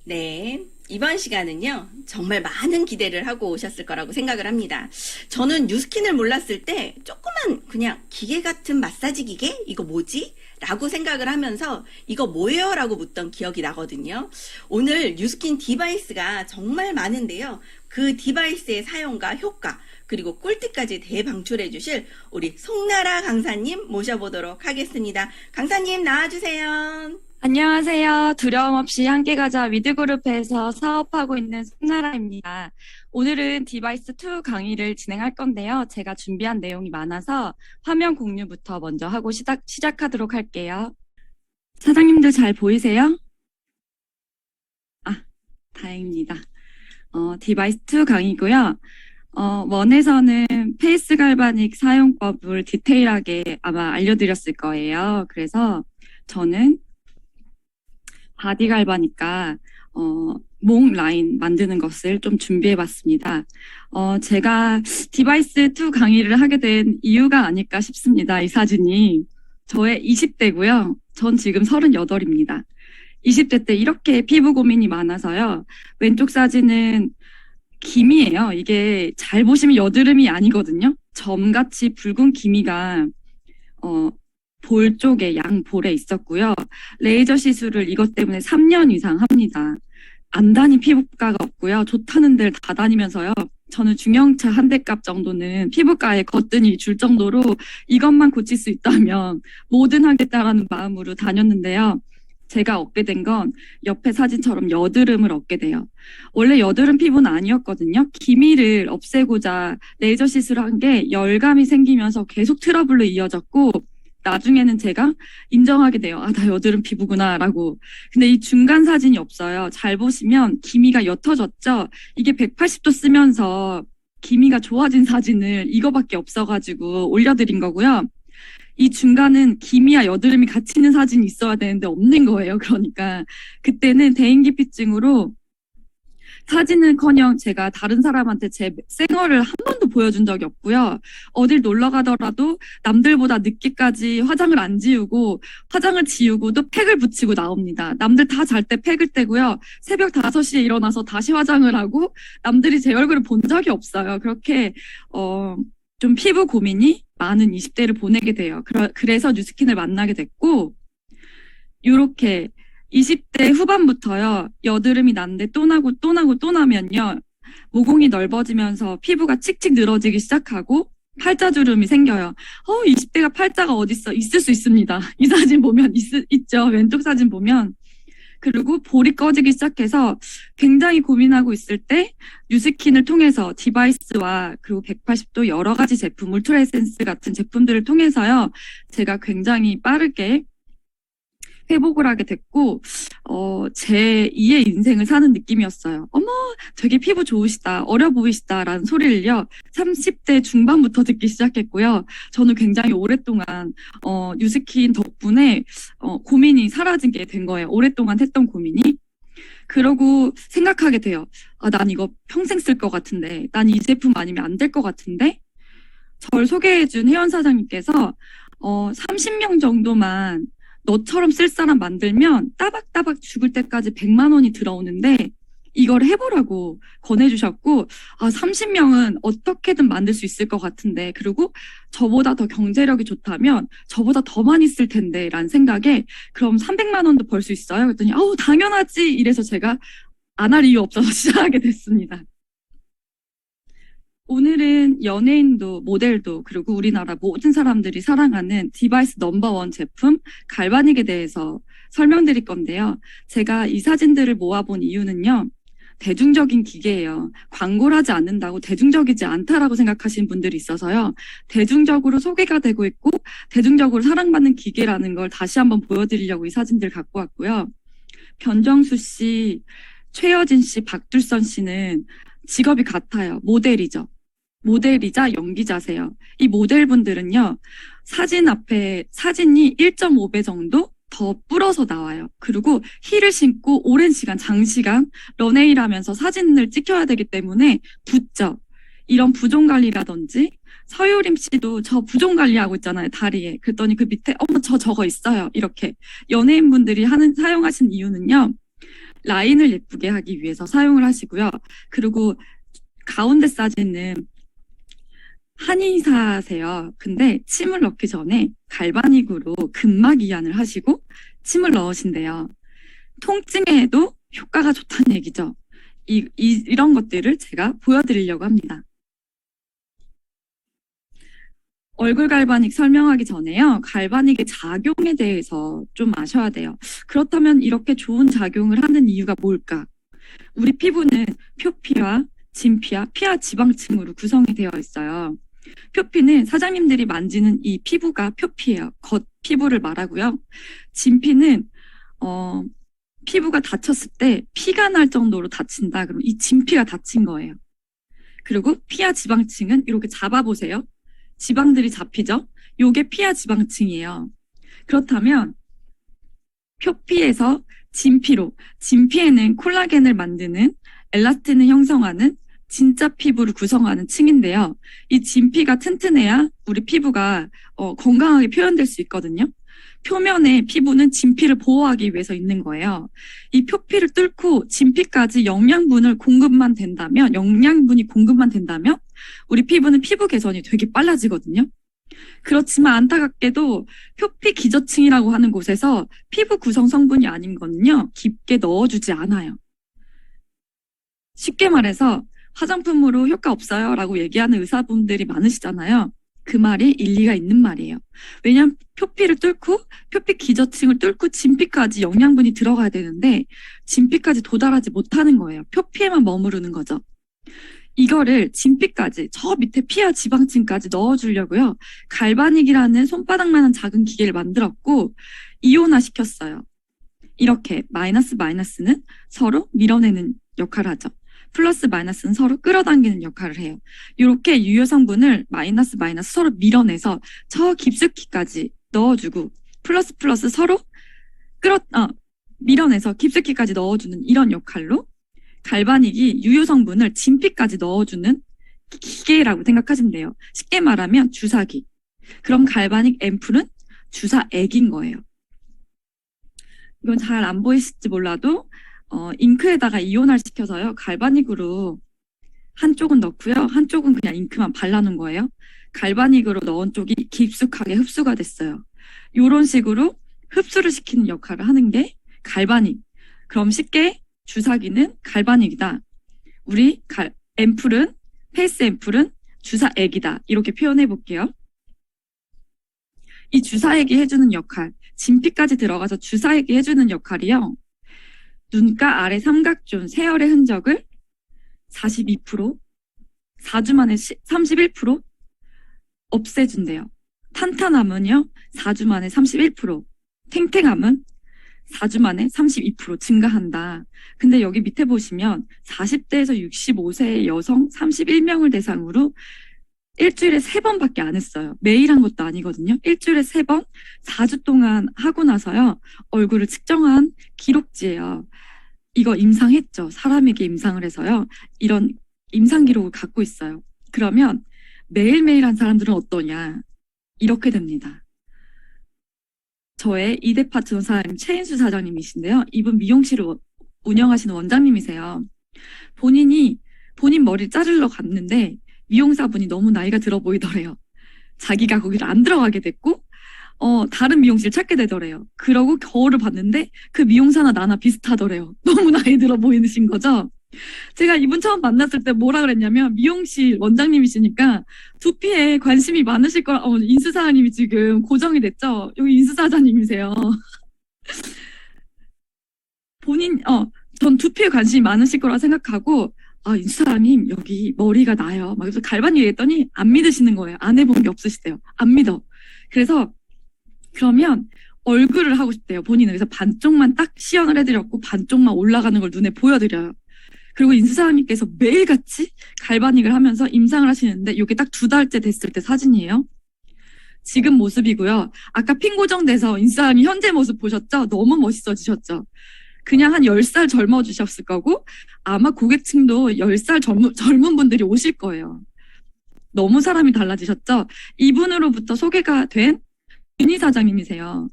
네. 이번 시간은요, 정말 많은 기대를 하고 오셨을 거라고 생각을 합니다. 저는 뉴스킨을 몰랐을 때 조그만 그냥 기계 같은 마사지 기계? 이거 뭐지? 라고 생각을 하면서 이거 뭐예요? 라고 묻던 기억이 나거든요. 오늘 뉴스킨 디바이스가 정말 많은데요. 그 디바이스의 사용과 효과, 그리고 꿀팁까지 대방출해 주실 우리 송나라 강사님 모셔보도록 하겠습니다. 강사님 나와주세요. 안녕하세요. 두려움 없이 함께 가자 위드그룹에서 사업하고 있는 송나라입니다. 오늘은 디바이스2 강의를 진행할 건데요. 제가 준비한 내용이 많아서 화면 공유부터 먼저 하고 시작하도록 할게요. 사장님들 잘 보이세요? 다행입니다. 디바이스2 강의고요. 원에서는 페이스 갈바닉 사용법을 디테일하게 아마 알려드렸을 거예요. 그래서 저는 바디 갈바니까 목 라인 만드는 것을 좀 준비해봤습니다. 제가 디바이스2 강의를 하게 된 이유가 아닐까 싶습니다. 이 사진이 저의 20대고요. 전 지금 38입니다. 20대 때 이렇게 피부 고민이 많아서요. 왼쪽 사진은 기미예요. 이게 잘 보시면 여드름이 아니거든요. 점같이 붉은 기미가 볼 쪽에 양볼에 있었고요. 레이저 시술을 이것 때문에 3년 이상 합니다. 안 다닌 피부과가 없고요. 좋다는 데를 다 다니면서요. 저는 중형차 한 대 값 정도는 피부과에 거뜬히 줄 정도로 이것만 고칠 수 있다면 뭐든 하겠다라는 마음으로 다녔는데요. 제가 얻게 된 건 옆에 사진처럼 여드름을 얻게 돼요. 원래 여드름 피부는 아니었거든요. 기미를 없애고자 레이저 시술한 게 열감이 생기면서 계속 트러블로 이어졌고 나중에는 제가 인정하게 돼요. 나 여드름 피부구나 라고. 근데 이 중간 사진이 없어요. 잘 보시면 기미가 옅어졌죠. 이게 180도 쓰면서 기미가 좋아진 사진을 이거밖에 없어가지고 올려드린 거고요. 이 중간은 기미와 여드름이 같이 있는 사진이 있어야 되는데 없는 거예요. 그러니까 그때는 대인기피증으로 사진은커녕 제가 다른 사람한테 제 생얼을 한 번도 보여준 적이 없고요. 어딜 놀러 가더라도 남들보다 늦게까지 화장을 안 지우고 화장을 지우고도 팩을 붙이고 나옵니다. 남들 다 잘 때 팩을 떼고요. 새벽 5시에 일어나서 다시 화장을 하고 남들이 제 얼굴을 본 적이 없어요. 그렇게 좀 피부 고민이 많은 20대를 보내게 돼요. 그래서 뉴스킨을 만나게 됐고 이렇게 20대 후반부터요. 여드름이 났는데 또 나고 또 나고 또 나면요. 모공이 넓어지면서 피부가 칙칙 늘어지기 시작하고 팔자주름이 생겨요. 20대가 팔자가 어딨어? 있을 수 있습니다. 이 사진 보면 있죠. 왼쪽 사진 보면. 그리고 볼이 꺼지기 시작해서 굉장히 고민하고 있을 때 뉴스킨을 통해서 디바이스와 그리고 180도 여러 가지 제품, 울트라 에센스 같은 제품들을 통해서요. 제가 굉장히 빠르게 회복을 하게 됐고 제 2의 인생을 사는 느낌이었어요. 어머 되게 피부 좋으시다, 어려 보이시다라는 소리를요 30대 중반부터 듣기 시작했고요. 저는 굉장히 오랫동안 뉴스킨 덕분에 고민이 사라지게 된 거예요. 오랫동안 했던 고민이. 그러고 생각하게 돼요. 난 이거 평생 쓸 것 같은데, 난 이 제품 아니면 안 될 것 같은데. 저를 소개해준 회원 사장님께서 30명 정도만 너처럼 쓸 사람 만들면 따박따박 죽을 때까지 100만 원이 들어오는데 이걸 해보라고 권해주셨고 30명은 어떻게든 만들 수 있을 것 같은데 그리고 저보다 더 경제력이 좋다면 저보다 더 많이 쓸 텐데 라는 생각에 그럼 300만 원도 벌 수 있어요? 그랬더니 당연하지 이래서 제가 안 할 이유 없어서 시작하게 됐습니다. 오늘은 연예인도 모델도 그리고 우리나라 모든 사람들이 사랑하는 디바이스 넘버원 제품 갈바닉에 대해서 설명드릴 건데요. 제가 이 사진들을 모아본 이유는요. 대중적인 기계예요. 광고를 하지 않는다고 대중적이지 않다라고 생각하시는 분들이 있어서요. 대중적으로 소개가 되고 있고 대중적으로 사랑받는 기계라는 걸 다시 한번 보여드리려고 이 사진들 갖고 왔고요. 변정수 씨, 최여진 씨, 박둘선 씨는 직업이 같아요. 모델이죠. 모델이자 연기자세요. 이 모델분들은요. 사진 앞에 사진이 1.5배 정도 더 불어서 나와요. 그리고 힐을 신고 오랜 시간, 장시간 런웨이를 하면서 사진을 찍혀야 되기 때문에 붓죠. 이런 부종 관리라든지 서유림 씨도 저 부종 관리하고 있잖아요. 다리에. 그랬더니 그 밑에 저거 있어요. 이렇게 연예인분들이 사용하신 이유는요. 라인을 예쁘게 하기 위해서 사용을 하시고요. 그리고 가운데 사진은 한의사세요. 근데 침을 넣기 전에 갈바닉으로 근막 이완을 하시고 침을 넣으신대요. 통증에도 효과가 좋다는 얘기죠. 이런 것들을 제가 보여드리려고 합니다. 얼굴 갈바닉 설명하기 전에요. 갈바닉의 작용에 대해서 좀 아셔야 돼요. 그렇다면 이렇게 좋은 작용을 하는 이유가 뭘까? 우리 피부는 표피와 진피와 피하 지방층으로 구성이 되어 있어요. 표피는 사장님들이 만지는 이 피부가 표피예요. 겉 피부를 말하고요. 진피는 피부가 다쳤을 때 피가 날 정도로 다친다. 그럼 이 진피가 다친 거예요. 그리고 피하 지방층은 이렇게 잡아보세요. 지방들이 잡히죠? 요게 피하 지방층이에요. 그렇다면 표피에서 진피로, 진피에는 콜라겐을 만드는 엘라스틴을 형성하는 진짜 피부를 구성하는 층인데요. 이 진피가 튼튼해야 우리 피부가 건강하게 표현될 수 있거든요. 표면의 피부는 진피를 보호하기 위해서 있는 거예요. 이 표피를 뚫고 진피까지 영양분이 공급만 된다면 우리 피부는 피부 개선이 되게 빨라지거든요. 그렇지만 안타깝게도 표피 기저층이라고 하는 곳에서 피부 구성 성분이 아닌 거는요, 깊게 넣어주지 않아요. 쉽게 말해서 화장품으로 효과 없어요 라고 얘기하는 의사분들이 많으시잖아요. 그 말이 일리가 있는 말이에요. 왜냐하면 표피를 뚫고 표피 기저층을 뚫고 진피까지 영양분이 들어가야 되는데 진피까지 도달하지 못하는 거예요. 표피에만 머무르는 거죠. 이거를 진피까지 저 밑에 피하 지방층까지 넣어주려고요. 갈바닉이라는 손바닥만한 작은 기계를 만들었고 이온화 시켰어요. 이렇게 마이너스는 서로 밀어내는 역할을 하죠. 플러스 마이너스는 서로 끌어당기는 역할을 해요. 이렇게 유효 성분을 마이너스 서로 밀어내서 저 깊숙이까지 넣어주고 플러스 서로 밀어내서 깊숙이까지 넣어주는 이런 역할로 갈바닉이 유효 성분을 진피까지 넣어주는 기계라고 생각하시면 돼요. 쉽게 말하면 주사기. 그럼 갈바닉 앰플은 주사액인 거예요. 이건 잘 안 보이실지 몰라도 잉크에다가 이온화를 시켜서요. 갈바닉으로 한쪽은 넣고요. 한쪽은 그냥 잉크만 발라놓은 거예요. 갈바닉으로 넣은 쪽이 깊숙하게 흡수가 됐어요. 이런 식으로 흡수를 시키는 역할을 하는 게 갈바닉. 그럼 쉽게 주사기는 갈바닉이다. 우리 페이스 앰플은 주사액이다. 이렇게 표현해 볼게요. 이 주사액이 해주는 역할, 진피까지 들어가서 주사액이 해주는 역할이요. 눈가 아래 삼각존 세열의 흔적을 42%, 4주 만에 31% 없애준대요. 탄탄함은요, 4주 만에 31%, 탱탱함은 4주 만에 32% 증가한다. 근데 여기 밑에 보시면 40대에서 65세의 여성 31명을 대상으로 일주일에 3번밖에 안 했어요. 매일 한 것도 아니거든요. 일주일에 3번, 4주 동안 하고 나서요. 얼굴을 측정한 기록지예요. 이거 임상했죠. 사람에게 임상을 해서요. 이런 임상 기록을 갖고 있어요. 그러면 매일매일 한 사람들은 어떠냐? 이렇게 됩니다. 저의 2대 파트너 사장님 최인수 사장님이신데요. 이분 미용실을 운영하시는 원장님이세요. 본인 머리 자르러 갔는데 미용사분이 너무 나이가 들어 보이더래요. 자기가 거기를 안 들어가게 됐고 다른 미용실 찾게 되더래요. 그러고 거울을 봤는데 그 미용사나 나나 비슷하더래요. 너무 나이 들어 보이신 거죠. 제가 이분 처음 만났을 때 뭐라 그랬냐면 미용실 원장님이시니까 두피에 관심이 많으실 거라. 인수 사장님이 지금 고정이 됐죠. 여기 인수 사장님이세요. 전 두피에 관심이 많으실 거라 생각하고 인수 사장님 여기 머리가 나요. 막 그래서 갈바닉 얘기했더니 안 믿으시는 거예요. 안 해본 게 없으시대요. 안 믿어. 그래서 그러면 얼굴을 하고 싶대요. 본인은. 그래서 반쪽만 딱 시연을 해드렸고 반쪽만 올라가는 걸 눈에 보여드려요. 그리고 인수 사장님께서 매일같이 갈바닉을 하면서 임상을 하시는데 이게 딱 2달째 됐을 때 사진이에요. 지금 모습이고요. 아까 핀 고정돼서 인수 사장님 현재 모습 보셨죠? 너무 멋있어지셨죠? 그냥 한 10살 젊어지셨을 거고 아마 고객층도 10살 젊은 분들이 오실 거예요. 너무 사람이 달라지셨죠? 이분으로부터 소개가 된 윤희 사장님이세요.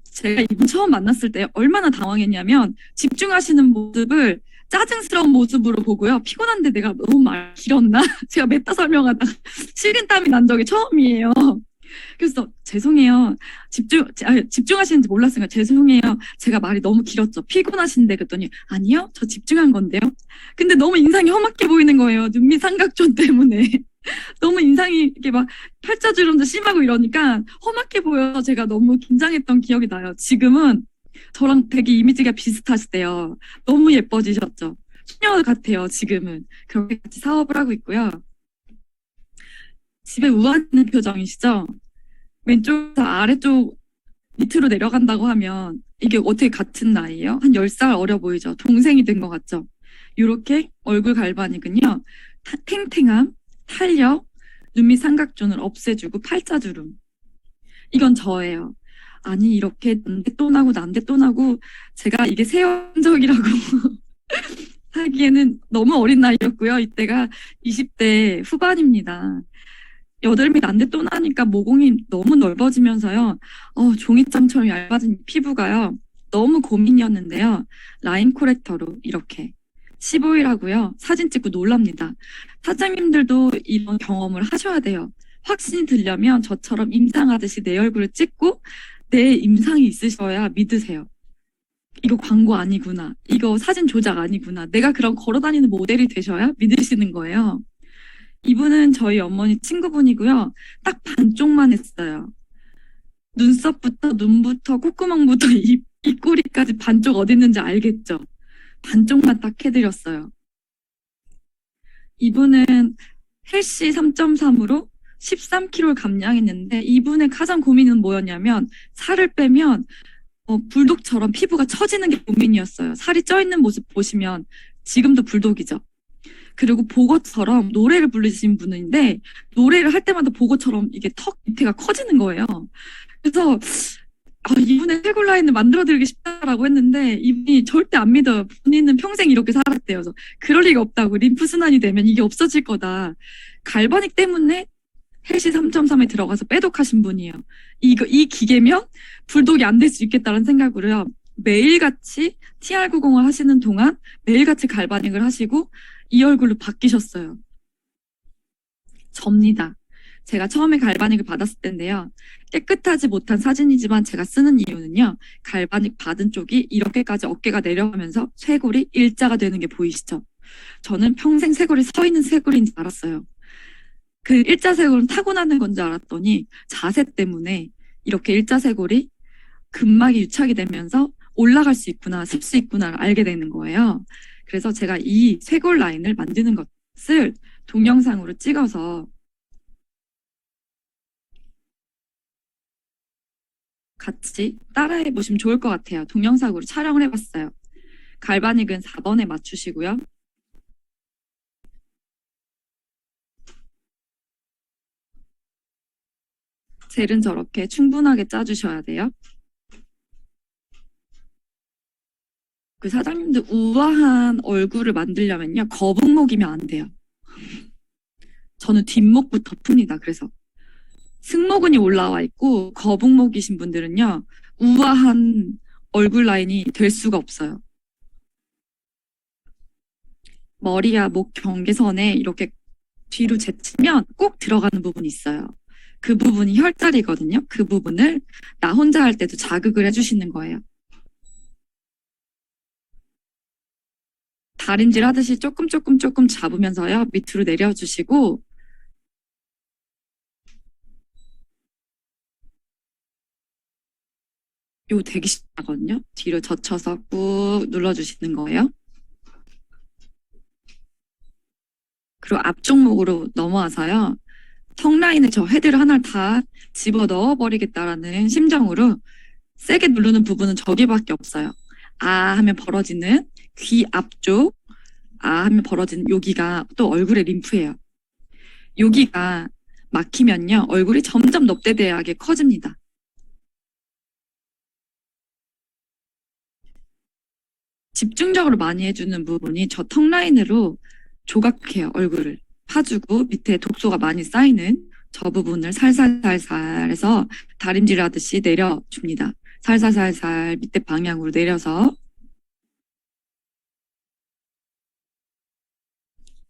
제가 이분 처음 만났을 때 얼마나 당황했냐면 집중하시는 모습을 짜증스러운 모습으로 보고요. 피곤한데 내가 너무 말 길었나? 제가 메타 설명하다가 식은땀이 난 적이 처음이에요. 그래서 죄송해요. 집중하시는지 몰랐으니까 죄송해요. 제가 말이 너무 길었죠. 피곤하신데 그랬더니 아니요. 저 집중한 건데요. 근데 너무 인상이 험악해 보이는 거예요. 눈밑 삼각존 때문에. 너무 인상이 이렇게 막 팔자주름도 심하고 이러니까 험악해 보여서 제가 너무 긴장했던 기억이 나요. 지금은 저랑 되게 이미지가 비슷하시대요. 너무 예뻐지셨죠. 소녀 같아요. 지금은. 그렇게 같이 사업을 하고 있고요. 집에 우아하는 표정이시죠? 왼쪽에서 아래쪽 밑으로 내려간다고 하면 이게 어떻게 같은 나이예요? 한 10살 어려 보이죠? 동생이 된 것 같죠? 이렇게 얼굴 갈바닉은요. 탱탱함, 탄력, 눈밑 삼각존을 없애주고 팔자주름. 이건 저예요. 아니 이렇게 난데 또 나고 난데 또 나고 제가 이게 세연적이라고 하기에는 너무 어린 나이였고요. 이때가 20대 후반입니다. 여덟미 난데 또 나니까 모공이 너무 넓어지면서요. 종이장처럼 얇아진 피부가요. 너무 고민이었는데요. 라인 코렉터로 이렇게 15일 하고요. 사진 찍고 놀랍니다. 사장님들도 이런 경험을 하셔야 돼요. 확신이 들려면 저처럼 임상하듯이 내 얼굴을 찍고 내 임상이 있으셔야 믿으세요. 이거 광고 아니구나. 이거 사진 조작 아니구나. 내가 그런 걸어다니는 모델이 되셔야 믿으시는 거예요. 이분은 저희 어머니 친구분이고요. 딱 반쪽만 했어요. 눈썹부터 눈부터 콧구멍부터 입꼬리까지 반쪽 어디 있는지 알겠죠? 반쪽만 딱 해드렸어요. 이분은 헬시 3.3으로 13kg를 감량했는데 이분의 가장 고민은 뭐였냐면 살을 빼면 불독처럼 피부가 처지는 게 고민이었어요. 살이 쪄 있는 모습 보시면 지금도 불독이죠. 그리고 보고처럼 노래를 부르신 분인데 노래를 할 때마다 보고처럼 이게 턱 밑에가 커지는 거예요. 그래서 이분의 쇄골 라인을 만들어드리기 쉽다라고 했는데 이분이 절대 안 믿어요. 본인은 평생 이렇게 살았대요. 그래서 그럴 리가 없다고. 림프 순환이 되면 이게 없어질 거다. 갈바닉 때문에 헬시 3.3에 들어가서 빼독하신 분이에요. 이 기계면 불독이 안 될 수 있겠다는 생각으로요. 매일같이 TR90을 하시는 동안 매일같이 갈바닉을 하시고 이 얼굴로 바뀌셨어요. 접니다. 제가 처음에 갈바닉을 받았을 때인데요. 깨끗하지 못한 사진이지만 제가 쓰는 이유는요. 갈바닉 받은 쪽이 이렇게까지 어깨가 내려가면서 쇄골이 일자가 되는 게 보이시죠? 저는 평생 쇄골이 서 있는 쇄골인 줄 알았어요. 그 일자 쇄골은 타고나는 건 줄 알았더니 자세 때문에 이렇게 일자 쇄골이 근막이 유착이 되면서 올라갈 수 있구나, 설 수 있구나를 알게 되는 거예요. 그래서 제가 이 쇄골 라인을 만드는 것을 동영상으로 찍어서 같이 따라해 보시면 좋을 것 같아요. 동영상으로 촬영을 해봤어요. 갈바닉은 4번에 맞추시고요. 젤은 저렇게 충분하게 짜주셔야 돼요. 그 사장님들 우아한 얼굴을 만들려면요. 거북목이면 안 돼요. 저는 뒷목부터 풉니다. 그래서 승모근이 올라와 있고 거북목이신 분들은요. 우아한 얼굴 라인이 될 수가 없어요. 머리야 목 경계선에 이렇게 뒤로 제치면 꼭 들어가는 부분이 있어요. 그 부분이 혈자리거든요. 그 부분을 나 혼자 할 때도 자극을 해주시는 거예요. 다림질 하듯이 조금 잡으면서요. 밑으로 내려주시고 요 되게 쉽거든요. 뒤로 젖혀서 꾹 눌러주시는 거예요. 그리고 앞쪽 목으로 넘어와서요. 턱 라인에 저 헤드를 하나를 다 집어 넣어버리겠다라는 심정으로 세게 누르는 부분은 저기밖에 없어요. 아 하면 벌어지는 귀 앞쪽, 아 하면 벌어지는 여기가 또 얼굴의 림프예요. 여기가 막히면요. 얼굴이 점점 넙대대하게 커집니다. 집중적으로 많이 해주는 부분이 저 턱 라인으로 조각해요. 얼굴을 파주고 밑에 독소가 많이 쌓이는 저 부분을 살살살살 해서 다림질 하듯이 내려줍니다. 살살살살 밑에 방향으로 내려서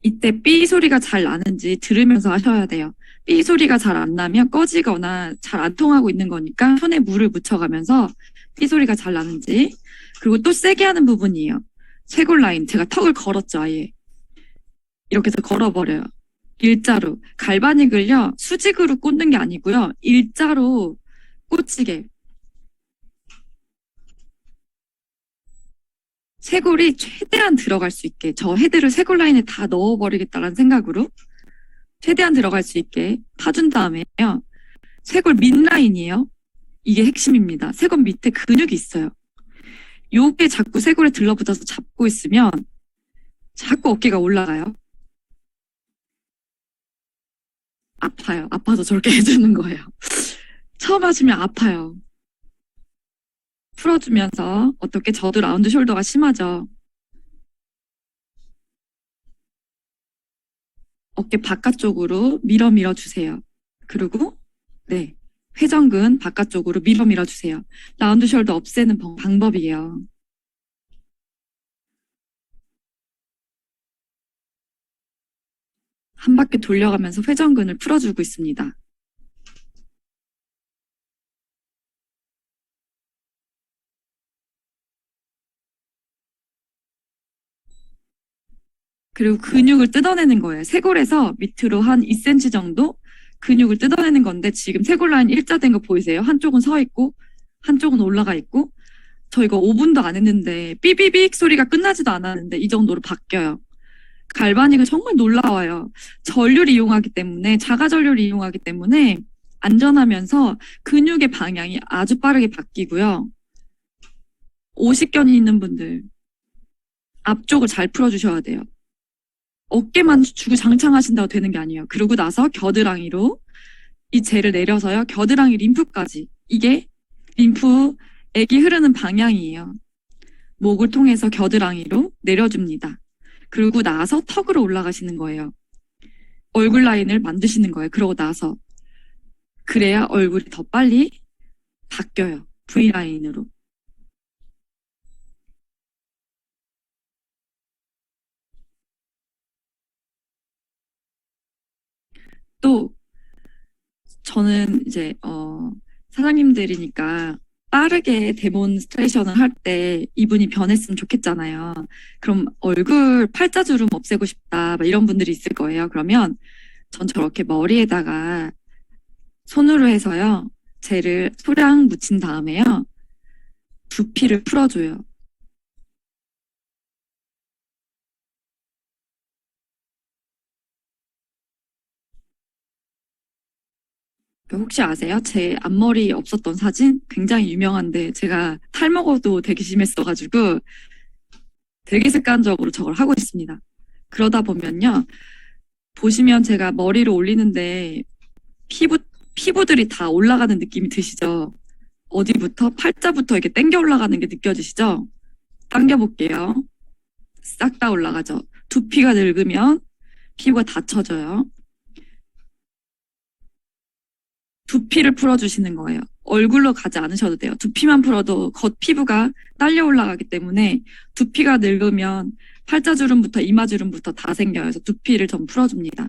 이때 삐 소리가 잘 나는지 들으면서 하셔야 돼요. 삐 소리가 잘 안 나면 꺼지거나 잘 안 통하고 있는 거니까 손에 물을 묻혀가면서 삐 소리가 잘 나는지. 그리고 또 세게 하는 부분이에요. 쇄골 라인. 제가 턱을 걸었죠, 아예. 이렇게 해서 걸어버려요. 일자로. 갈바닉을요, 수직으로 꽂는 게 아니고요. 일자로 꽂히게. 쇄골이 최대한 들어갈 수 있게. 저 헤드를 쇄골 라인에 다 넣어버리겠다라는 생각으로 최대한 들어갈 수 있게 파준 다음에요. 쇄골 밑라인이에요. 이게 핵심입니다. 쇄골 밑에 근육이 있어요. 요게 자꾸 쇄골에 들러붙어서 잡고 있으면 자꾸 어깨가 올라가요. 아파요. 아파서 저렇게 해주는 거예요. 처음 하시면 아파요. 풀어주면서 어떻게 저도 라운드 숄더가 심하죠. 어깨 바깥쪽으로 밀어 주세요. 그리고 네, 회전근 바깥쪽으로 밀어 주세요. 라운드 숄더 없애는 방법이에요. 한 바퀴 돌려가면서 회전근을 풀어주고 있습니다. 그리고 근육을 뜯어내는 거예요. 쇄골에서 밑으로 한 2cm 정도 근육을 뜯어내는 건데 지금 쇄골 라인 일자된 거 보이세요? 한쪽은 서 있고 한쪽은 올라가 있고 저 이거 5분도 안 했는데 삐비빅 소리가 끝나지도 않았는데 이 정도로 바뀌어요. 갈바닉은 정말 놀라워요. 전류를 이용하기 때문에 자가 전류를 이용하기 때문에 안전하면서 근육의 방향이 아주 빠르게 바뀌고요. 오십견이 있는 분들 앞쪽을 잘 풀어주셔야 돼요. 어깨만 주구 장창하신다고 되는 게 아니에요. 그러고 나서 겨드랑이로 이 젤을 내려서요. 겨드랑이 림프까지. 이게 림프액이 흐르는 방향이에요. 목을 통해서 겨드랑이로 내려줍니다. 그러고 나서 턱으로 올라가시는 거예요. 얼굴 라인을 만드시는 거예요. 그러고 나서. 그래야 얼굴이 더 빨리 바뀌어요. V라인으로. 또 저는 이제 사장님들이니까 빠르게 데몬스트레이션을 할 때 이분이 변했으면 좋겠잖아요. 그럼 얼굴 팔자주름 없애고 싶다 막 이런 분들이 있을 거예요. 그러면 전 저렇게 머리에다가 손으로 해서요. 젤을 소량 묻힌 다음에요. 두피를 풀어줘요. 혹시 아세요? 제 앞머리 없었던 사진? 굉장히 유명한데 제가 탈모도 되게 심했어가지고 되게 습관적으로 저걸 하고 있습니다. 그러다 보면요. 보시면 제가 머리를 올리는데 피부들이 다 올라가는 느낌이 드시죠? 어디부터? 팔자부터 이렇게 당겨 올라가는 게 느껴지시죠? 당겨볼게요. 싹 다 올라가죠? 두피가 늙으면 피부가 닫혀져요. 두피를 풀어주시는 거예요. 얼굴로 가지 않으셔도 돼요. 두피만 풀어도 겉 피부가 딸려 올라가기 때문에 두피가 늙으면 팔자주름부터 이마주름부터 다 생겨요. 그래서 두피를 좀 풀어줍니다.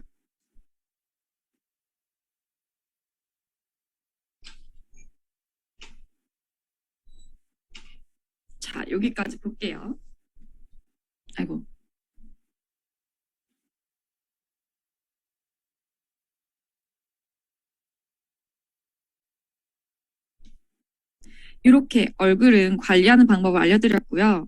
자, 여기까지 볼게요. 아이고. 이렇게 얼굴은 관리하는 방법을 알려드렸고요.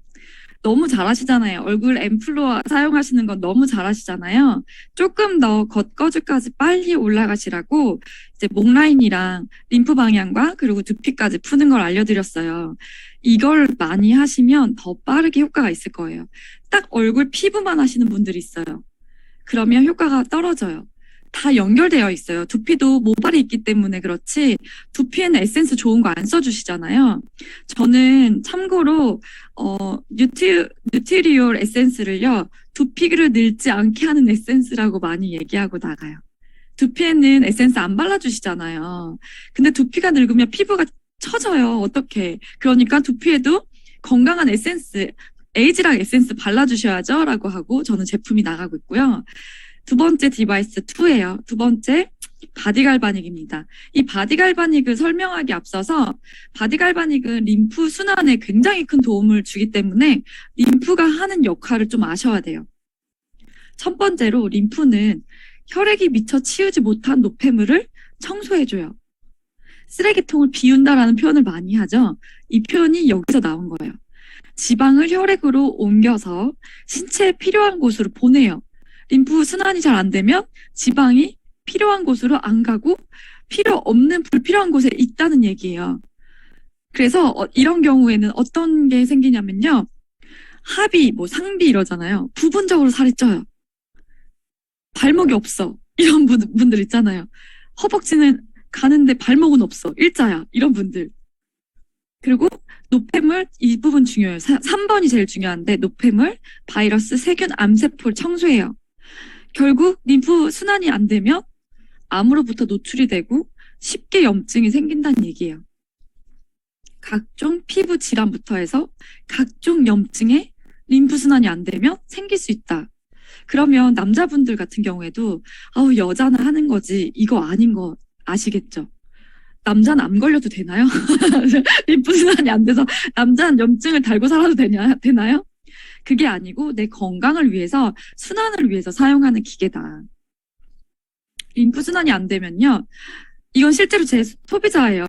너무 잘하시잖아요. 얼굴 앰플로 사용하시는 건 너무 잘하시잖아요. 조금 더 겉꺼주까지 빨리 올라가시라고 이제 목 라인이랑 림프 방향과 그리고 두피까지 푸는 걸 알려드렸어요. 이걸 많이 하시면 더 빠르게 효과가 있을 거예요. 딱 얼굴 피부만 하시는 분들이 있어요. 그러면 효과가 떨어져요. 다 연결되어 있어요. 두피도 모발이 있기 때문에 그렇지 두피에는 에센스 좋은 거 안 써주시잖아요. 저는 참고로 뉴트리올 에센스를요. 두피를 늙지 않게 하는 에센스라고 많이 얘기하고 나가요. 두피에는 에센스 안 발라주시잖아요. 근데 두피가 늙으면 피부가 처져요. 어떻게. 그러니까 두피에도 건강한 에센스, 에이지락 에센스 발라주셔야죠. 라고 하고 저는 제품이 나가고 있고요. 두 번째 디바이스 2예요. 두 번째 바디갈바닉입니다. 이 바디갈바닉을 설명하기 앞서서 바디갈바닉은 림프 순환에 굉장히 큰 도움을 주기 때문에 림프가 하는 역할을 좀 아셔야 돼요. 첫 번째로 림프는 혈액이 미처 치우지 못한 노폐물을 청소해줘요. 쓰레기통을 비운다라는 표현을 많이 하죠. 이 표현이 여기서 나온 거예요. 지방을 혈액으로 옮겨서 신체에 필요한 곳으로 보내요. 림프 순환이 잘 안 되면 지방이 필요한 곳으로 안 가고 필요 없는 불필요한 곳에 있다는 얘기예요. 그래서 이런 경우에는 어떤 게 생기냐면요. 하비, 상비 이러잖아요. 부분적으로 살이 쪄요. 발목이 없어. 이런 분들 있잖아요. 허벅지는 가는데 발목은 없어. 일자야. 이런 분들. 그리고 노폐물 이 부분 중요해요. 3번이 제일 중요한데 노폐물, 바이러스, 세균, 암세포를 청소해요. 결국 림프 순환이 안 되면 암으로부터 노출이 되고 쉽게 염증이 생긴다는 얘기예요. 각종 피부 질환부터 해서 각종 염증에 림프 순환이 안 되면 생길 수 있다. 그러면 남자분들 같은 경우에도 여자나 하는 거지 이거 아닌 거 아시겠죠? 남자는 암 걸려도 되나요? 림프 순환이 안 돼서 남자는 염증을 달고 살아도 되나요? 그게 아니고 내 건강을 위해서 순환을 위해서 사용하는 기계다. 림프 순환이 안 되면요. 이건 실제로 제 소비자예요.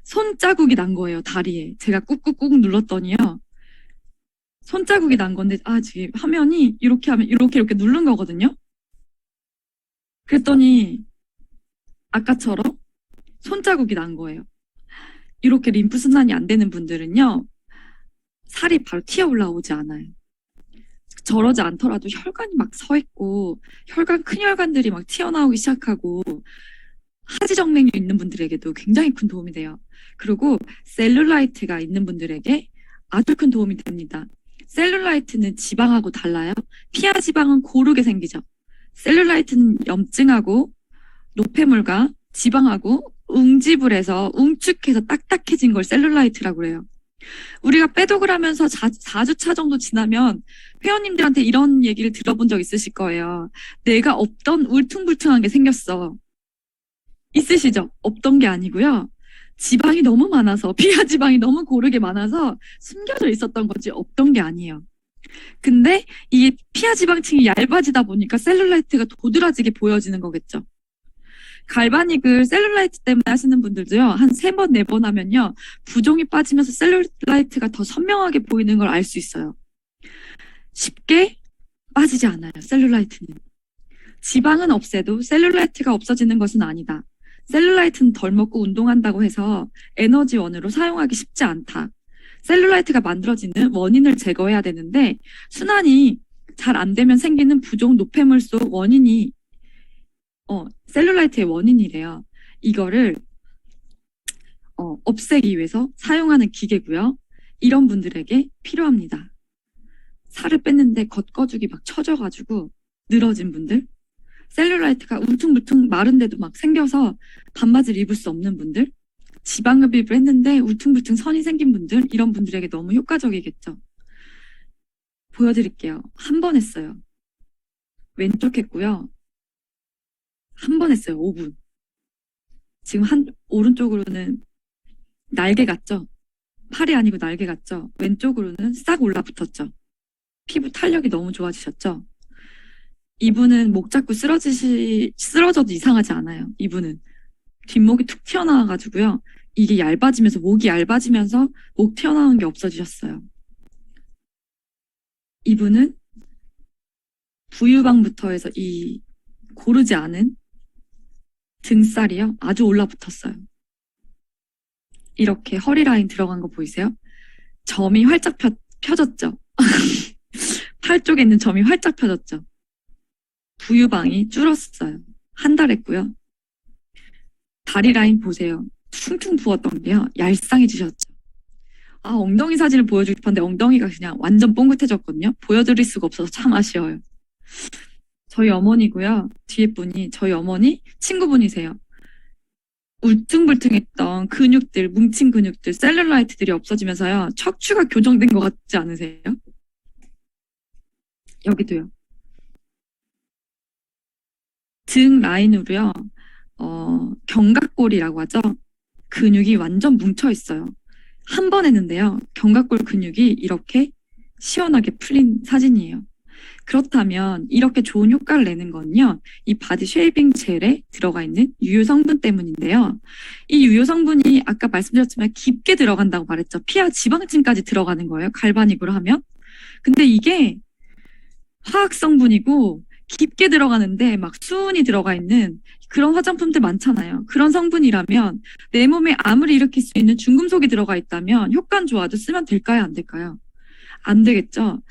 손자국이 난 거예요. 다리에. 제가 꾹꾹꾹 눌렀더니요. 손자국이 난 건데 지금 화면이 이렇게 하면 이렇게 누른 거거든요. 그랬더니 아까처럼 손자국이 난 거예요. 이렇게 림프 순환이 안 되는 분들은요. 살이 바로 튀어 올라오지 않아요. 저러지 않더라도 혈관이 막 서 있고 큰 혈관들이 막 튀어나오기 시작하고 하지정맥류 있는 분들에게도 굉장히 큰 도움이 돼요. 그리고 셀룰라이트가 있는 분들에게 아주 큰 도움이 됩니다. 셀룰라이트는 지방하고 달라요. 피하 지방은 고르게 생기죠. 셀룰라이트는 염증하고 노폐물과 지방하고 웅집을 해서 웅축해서 딱딱해진 걸 셀룰라이트라고 해요. 우리가 빼독을 하면서 4주차 정도 지나면 회원님들한테 이런 얘기를 들어본 적 있으실 거예요. 내가 없던 울퉁불퉁한 게 생겼어. 있으시죠? 없던 게 아니고요. 지방이 너무 많아서 피하 지방이 너무 고르게 많아서 숨겨져 있었던 거지 없던 게 아니에요. 근데 이 피하 지방층이 얇아지다 보니까 셀룰라이트가 도드라지게 보여지는 거겠죠. 갈바닉을 셀룰라이트 때문에 하시는 분들도요. 한 3번, 4번 하면요. 부종이 빠지면서 셀룰라이트가 더 선명하게 보이는 걸 알 수 있어요. 쉽게 빠지지 않아요. 셀룰라이트는. 지방은 없애도 셀룰라이트가 없어지는 것은 아니다. 셀룰라이트는 덜 먹고 운동한다고 해서 에너지원으로 사용하기 쉽지 않다. 셀룰라이트가 만들어지는 원인을 제거해야 되는데 순환이 잘 안 되면 생기는 부종 노폐물 속 원인이 셀룰라이트의 원인이래요. 이거를 없애기 위해서 사용하는 기계고요. 이런 분들에게 필요합니다. 살을 뺐는데 겉꺼죽이 막 처져가지고 늘어진 분들, 셀룰라이트가 울퉁불퉁 마른데도 막 생겨서 반바지를 입을 수 없는 분들, 지방흡입을 했는데 울퉁불퉁 선이 생긴 분들, 이런 분들에게 너무 효과적이겠죠. 보여드릴게요. 한 번 했어요. 왼쪽 했고요. 한 번 했어요. 5분. 지금 오른쪽으로는 날개 같죠? 팔이 아니고 날개 같죠? 왼쪽으로는 싹 올라붙었죠? 피부 탄력이 너무 좋아지셨죠? 이분은 목 잡고 쓰러져도 이상하지 않아요. 이분은 뒷목이 툭 튀어나와가지고요. 이게 얇아지면서 목이 얇아지면서 목 튀어나온 게 없어지셨어요. 이분은 부유방부터 해서 이 고르지 않은 등살이요. 아주 올라붙었어요. 이렇게 허리 라인 들어간 거 보이세요? 점이 활짝 펴졌죠? 팔 쪽에 있는 점이 활짝 펴졌죠? 부유방이 줄었어요. 한 달 했고요. 다리 라인 보세요. 퉁퉁 부었던 게요. 얄쌍해지셨죠? 엉덩이 사진을 보여주고 싶었는데 엉덩이가 그냥 완전 뽕긋해졌거든요. 보여드릴 수가 없어서 참 아쉬워요. 저희 어머니고요. 뒤에 분이 저희 어머니 친구분이세요. 울퉁불퉁했던 근육들, 뭉친 근육들, 셀룰라이트들이 없어지면서요. 척추가 교정된 것 같지 않으세요? 여기도요. 등 라인으로요. 견갑골이라고 하죠. 근육이 완전 뭉쳐 있어요. 한 번 했는데요. 견갑골 근육이 이렇게 시원하게 풀린 사진이에요. 그렇다면 이렇게 좋은 효과를 내는 건요. 이 바디 쉐이빙 젤에 들어가 있는 유효 성분 때문인데요. 이 유효 성분이 아까 말씀드렸지만 깊게 들어간다고 말했죠. 피하 지방층까지 들어가는 거예요. 갈바닉으로 하면. 근데 이게 화학 성분이고 깊게 들어가는데 막 수은이 들어가 있는 그런 화장품들 많잖아요. 그런 성분이라면 내 몸에 암을 일으킬 수 있는 중금속이 들어가 있다면 효과는 좋아도 쓰면 될까요? 안 될까요? 안 되겠죠.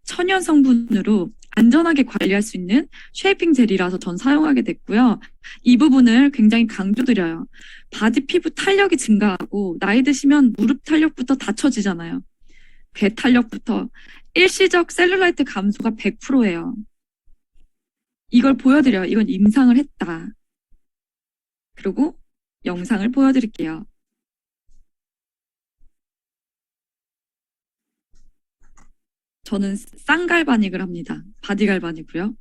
천연 성분으로 안전하게 관리할 수 있는 쉐이핑 젤이라서 전 사용하게 됐고요. 이 부분을 굉장히 강조드려요. 바디 피부 탄력이 증가하고 나이 드시면 무릎 탄력부터 닫혀지잖아요. 배 탄력부터 일시적 셀룰라이트 감소가 100%예요. 이걸 보여드려요. 이건 임상을 했다. 그리고 영상을 보여드릴게요. 저는 쌍갈바닉을 합니다. 바디갈바닉이고요.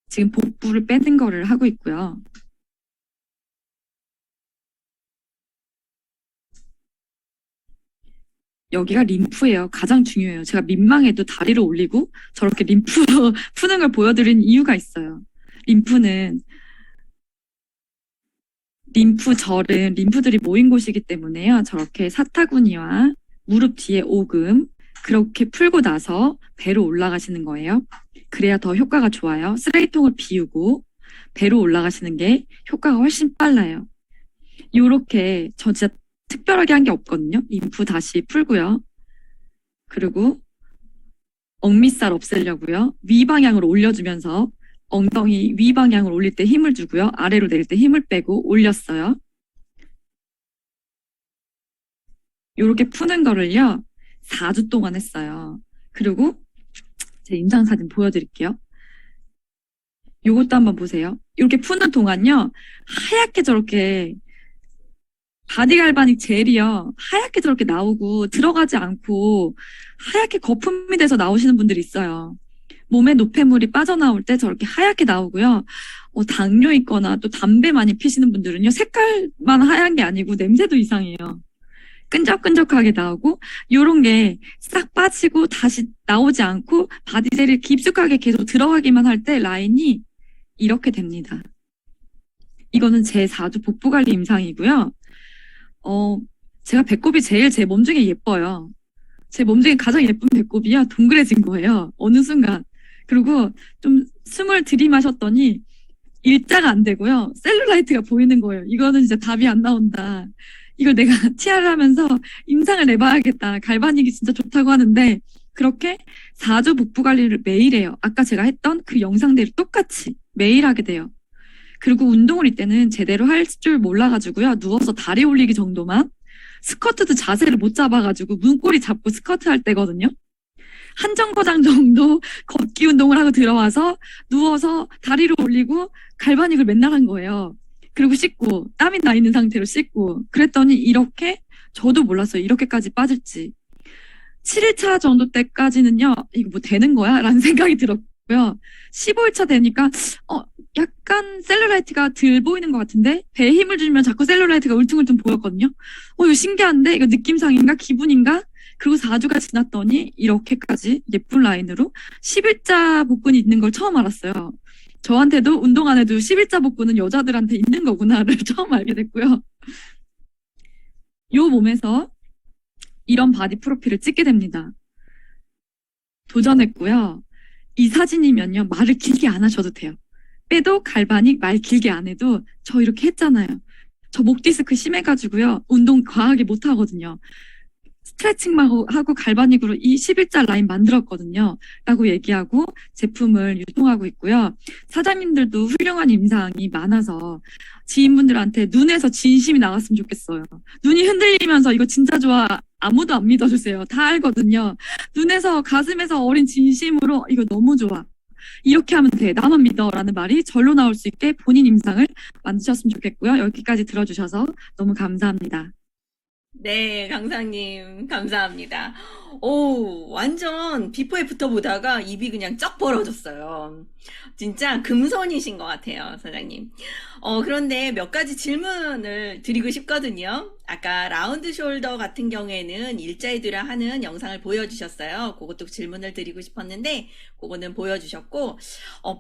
지금 복부를 빼는 거를 하고 있고요. 여기가 림프예요. 가장 중요해요. 제가 민망해도 다리를 올리고 저렇게 림프 푸는 걸 보여드린 이유가 있어요. 림프는 림프절은 림프들이 모인 곳이기 때문에요. 저렇게 사타구니와 무릎 뒤에 오금 그렇게 풀고 나서 배로 올라가시는 거예요. 그래야 더 효과가 좋아요. 쓰레기통을 비우고 배로 올라가시는 게 효과가 훨씬 빨라요. 요렇게 저 진짜 특별하게 한 게 없거든요. 림프 다시 풀고요. 그리고 억밑살 없애려고요. 위 방향으로 올려주면서 엉덩이 위 방향으로 올릴 때 힘을 주고요. 아래로 내릴 때 힘을 빼고 올렸어요. 요렇게 푸는 거를요. 4주 동안 했어요. 그리고 제 임상 사진 보여드릴게요. 요것도 한번 보세요. 이렇게 푸는 동안요. 하얗게 저렇게 바디갈바닉 젤이요. 하얗게 저렇게 나오고 들어가지 않고 하얗게 거품이 돼서 나오시는 분들이 있어요. 몸에 노폐물이 빠져나올 때 저렇게 하얗게 나오고요. 당뇨 있거나 또 담배 많이 피시는 분들은요. 색깔만 하얀 게 아니고 냄새도 이상해요. 끈적끈적하게 나오고 요런 게 싹 빠지고 다시 나오지 않고 바디젤이 깊숙하게 계속 들어가기만 할 때 라인이 이렇게 됩니다. 이거는 제 4주 복부관리 임상이고요. 제가 배꼽이 제일 제 몸 중에 예뻐요. 제 몸 중에 가장 예쁜 배꼽이요. 동그래진 거예요. 어느 순간. 그리고 좀 숨을 들이마셨더니 일자가 안 되고요. 셀룰라이트가 보이는 거예요. 이거는 진짜 답이 안 나온다. 이걸 내가 TR을 하면서 임상을 내봐야겠다. 갈바닉이 진짜 좋다고 하는데 그렇게 4주 복부 관리를 매일 해요. 아까 제가 했던 그 영상대로 똑같이 매일 하게 돼요. 그리고 운동을 이때는 제대로 할 줄 몰라가지고요. 누워서 다리 올리기 정도만 스쿼트도 자세를 못 잡아가지고 문고리 잡고 스쿼트 할 때거든요. 한 정거장 정도 걷기 운동을 하고 들어와서 누워서 다리를 올리고 갈바닉을 맨날 한 거예요. 그리고 씻고 땀이 나 있는 상태로 씻고 그랬더니 이렇게 저도 몰랐어요. 이렇게까지 빠질지. 7일차 정도 때까지는요. 이거 뭐 되는 거야? 라는 생각이 들었고요. 15일차 되니까 약간 셀룰라이트가 덜 보이는 것 같은데 배에 힘을 주면 자꾸 셀룰라이트가 울퉁울퉁 보였거든요. 이거 신기한데? 이거 느낌상인가? 기분인가? 그리고 4주가 지났더니 이렇게까지 예쁜 라인으로 10일자 복근이 있는 걸 처음 알았어요. 저한테도 운동 안 해도 10일자 복근은 여자들한테 있는 거구나를 처음 알게 됐고요. 요 몸에서 이런 바디 프로필을 찍게 됩니다. 도전했고요. 이 사진이면요. 말을 길게 안 하셔도 돼요. 빼도 갈바닉 말 길게 안 해도 저 이렇게 했잖아요. 저 목 디스크 심해가지고요. 운동 과하게 못 하거든요. 스트레칭만 하고 갈바닉으로 이 10일자 라인 만들었거든요. 라고 얘기하고 제품을 유통하고 있고요. 사장님들도 훌륭한 임상이 많아서 지인분들한테 눈에서 진심이 나왔으면 좋겠어요. 눈이 흔들리면서 이거 진짜 좋아. 아무도 안 믿어주세요. 다 알거든요. 눈에서 가슴에서 어린 진심으로 이거 너무 좋아. 이렇게 하면 돼. 나만 믿어. 라는 말이 절로 나올 수 있게 본인 임상을 만드셨으면 좋겠고요. 여기까지 들어주셔서 너무 감사합니다. 네, 강사님, 감사합니다. 오, 완전 비포 애프터 보다가 입이 그냥 쩍 벌어졌어요. 진짜 금손이신 것 같아요, 사장님. 그런데 몇 가지 질문을 드리고 싶거든요. 아까 라운드 숄더 같은 경우에는 일자이드라 하는 영상을 보여주셨어요. 그것도 질문을 드리고 싶었는데, 그거는 보여주셨고,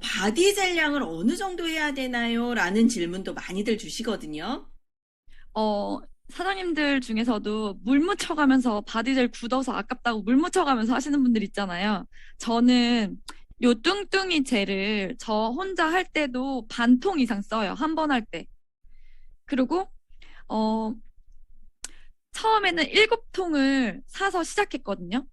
바디 젤량을 어느 정도 해야 되나요? 라는 질문도 많이들 주시거든요. 어, 사장님들 중에서도 물 묻혀가면서 바디젤 굳어서 아깝다고 물 묻혀가면서 하시는 분들 있잖아요. 저는 요 뚱뚱이 젤을 저 혼자 할 때도 반 통 이상 써요. 한 번 할 때. 그리고, 어, 처음에는 7통을 사서 시작했거든요.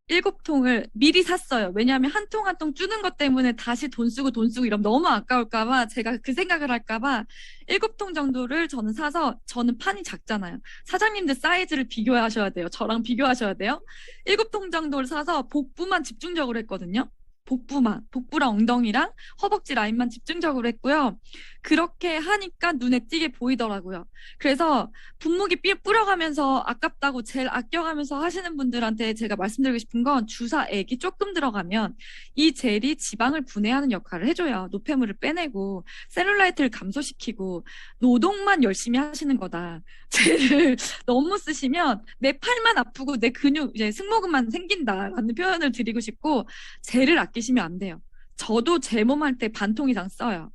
7통을 미리 샀어요. 왜냐하면 한 통 한 통 주는 것 때문에 다시 돈 쓰고 이러면 너무 아까울까봐 제가 그 생각을 할까봐 7통 정도를 저는 사서 저는 판이 작잖아요. 사장님들 사이즈를 비교하셔야 돼요. 저랑 비교하셔야 돼요. 7통 정도를 사서 복부만 집중적으로 했거든요. 복부랑 엉덩이랑 허벅지 라인만 집중적으로 했고요. 그렇게 하니까 눈에 띄게 보이더라고요. 그래서 분무기 뿌려가면서 아깝다고 젤 아껴가면서 하시는 분들한테 제가 말씀드리고 싶은 건 주사액이 조금 들어가면 이 젤이 지방을 분해하는 역할을 해줘요. 노폐물을 빼내고 셀룰라이트를 감소시키고 노동만 열심히 하시는 거다. 젤을 너무 쓰시면 내 팔만 아프고 내 근육 이제 승모근만 생긴다라는 표현을 드리고 싶고 젤을 아끼시면 안 돼요. 저도 제 몸 할 때 반 통 이상 써요.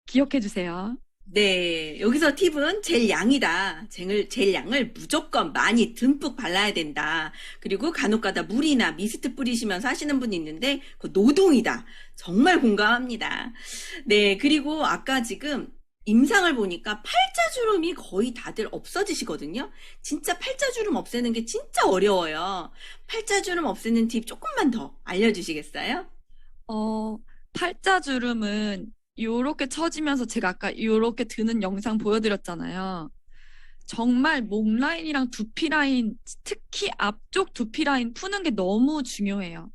기억해 주세요. 네, 여기서 팁은 젤 양이다. 젤 양을 무조건 많이 듬뿍 발라야 된다. 그리고 간혹가다 물이나 미스트 뿌리시면서 하시는 분이 있는데 그 노동이다. 정말 공감합니다. 네, 그리고 아까 지금 임상을 보니까 팔자주름이 거의 다들 없어지시거든요. 진짜 팔자주름 없애는 게 진짜 어려워요. 팔자주름 없애는 팁 조금만 더 알려주시겠어요? 팔자주름은 요렇게 처지면서 제가 아까 요렇게 드는 영상 보여드렸잖아요. 정말 목 라인이랑 두피 라인, 특히 앞쪽 두피 라인 푸는 게 너무 중요해요.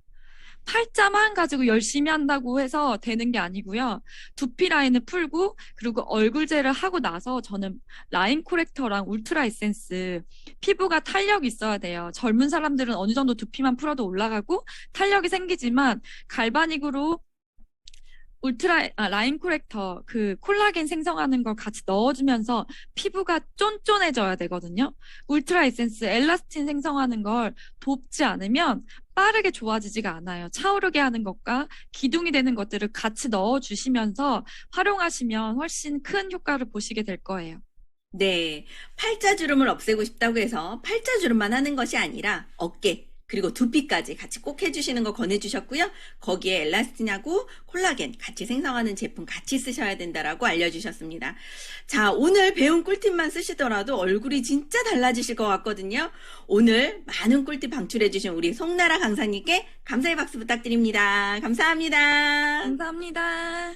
팔자만 가지고 열심히 한다고 해서 되는 게 아니고요. 두피 라인을 풀고 그리고 얼굴 젤을 하고 나서 저는 라인 코렉터랑 울트라 에센스 피부가 탄력이 있어야 돼요. 젊은 사람들은 어느 정도 두피만 풀어도 올라가고 탄력이 생기지만 갈바닉으로 라인 코렉터, 그 콜라겐 생성하는 걸 같이 넣어주면서 피부가 쫀쫀해져야 되거든요. 울트라 에센스, 엘라스틴 생성하는 걸 돕지 않으면 빠르게 좋아지지가 않아요. 차오르게 하는 것과 기둥이 되는 것들을 같이 넣어주시면서 활용하시면 훨씬 큰 효과를 보시게 될 거예요. 네, 팔자주름을 없애고 싶다고 해서 팔자주름만 하는 것이 아니라 어깨, 그리고 두피까지 같이 꼭 해주시는 거 권해주셨고요. 거기에 엘라스틴하고 콜라겐 같이 생성하는 제품 같이 쓰셔야 된다라고 알려주셨습니다. 자, 오늘 배운 꿀팁만 쓰시더라도 얼굴이 진짜 달라지실 것 같거든요. 오늘 많은 꿀팁 방출해주신 우리 송나라 강사님께 감사의 박수 부탁드립니다. 감사합니다. 감사합니다.